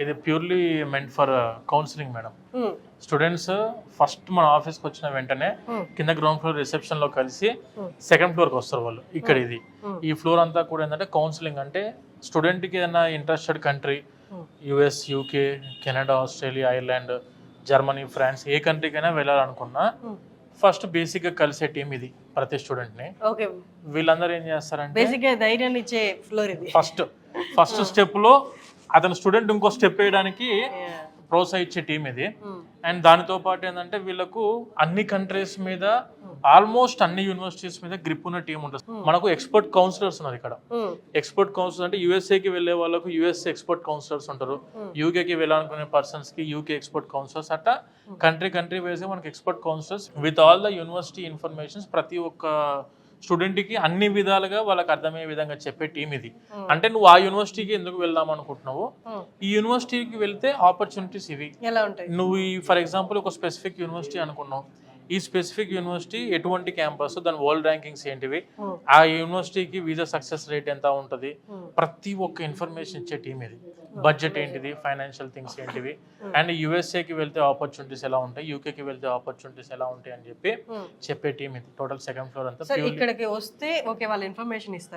ఇది purely meant for counselling madam. Students first మన ఆఫీస్కి వచ్చిన వెంటనే కింద గ్రౌండ్ ఫ్లోర్ రిసెప్షన్ లో కలిసి సెకండ్ ఫ్లోర్కి వస్తారు వాళ్ళు. ఇక్కడ ఇది ఈ ఫ్లోర్ అంతా కూడా ఏంటంటే కౌన్సిలింగ్, అంటే స్టూడెంట్ కి ఏదైనా interested country US, UK, Canada, Australia, Ireland, Germany, France ఏ కంట్రీకైనా వెళ్ళాలనుకున్నా ఫస్ట్ బేసిక్ గా కలిసే టీం ఇది ప్రతి స్టూడెంట్ ని. వీళ్ళందరూ ఏం చేస్తారంటే ధైర్యాన్ని ఇచ్చే ఫ్లోర్ ఇది. ఫస్ట్ స్టెప్ లో అతను స్టూడెంట్ ఇంకో స్టెప్ వేయడానికి ప్రోత్సహించే టీం ఇది. అండ్ దానితో పాటు ఏంటంటే వీళ్ళకు అన్ని కంట్రీస్ మీద ఆల్మోస్ట్ అన్ని యూనివర్సిటీస్ మీద గ్రిప్ ఉన్న టీం ఉంటుంది. మనకు ఎక్స్పర్ట్ కౌన్సిలర్స్ ఉన్నారు ఇక్కడ. ఎక్స్పర్ట్ కౌన్సిలర్ అంటే యూఎస్ఏకి వెళ్ళే వాళ్ళకు యూఎస్ఏ ఎక్స్పర్ట్ కౌన్సిలర్స్ ఉంటారు, యూకేకి వెళ్ళాలనుకునే పర్సన్స్ కి యూకే ఎక్స్పర్ట్ కౌన్సిలర్స్, అట్లా కంట్రీ వైజ్ మనకి expert counsellors with all the university informations ప్రతి ఒక్క స్టూడెంట్ కి అన్ని విధాలుగా వాళ్ళకి అర్థమయ్యే విధంగా చెప్పే టీం ఇది. అంటే నువ్వు ఆ యూనివర్సిటీకి ఎందుకు వెళ్దాం అనుకుంటున్నావు, ఈ యూనివర్సిటీకి వెళ్తే ఆపర్చునిటీస్ ఇవి ఎలా ఉంటాయి. నువ్వు ఫర్ ఎగ్జాంపుల్ ఒక స్పెసిఫిక్ యూనివర్సిటీ అనుకున్నావు, ఈ స్పెసిఫిక్ యూనివర్సిటీ ఎటువంటి క్యాంపస్, దాని వరల్డ్ ర్యాంకింగ్స్ ఏంటివి, ఆ యూనివర్సిటీకి వీసా సక్సెస్ రేట్ ఎంత ఉంటుంది, ప్రతి ఒక్క ఇన్ఫర్మేషన్ ఇచ్చే టీం ఇది. బడ్జెట్ ఏంటిది, ఫైనాన్షియల్ థింగ్స్ ఏంటివి, అండ్ యుఎస్ఏకి వెళ్తే ఆపర్చునిటీస్ ఎలా ఉంటాయి, యూకేకి వెళ్తే ఆపర్చునిటీస్ ఎలా ఉంటాయి అని చెప్పి చెప్పే టీం ఇది. టోటల్ సెకండ్ ఫ్లోర్ అంతా ఇక్కడికి వస్తే ఓకే వాళ్ళు ఇన్ఫర్మేషన్ ఇస్తారు.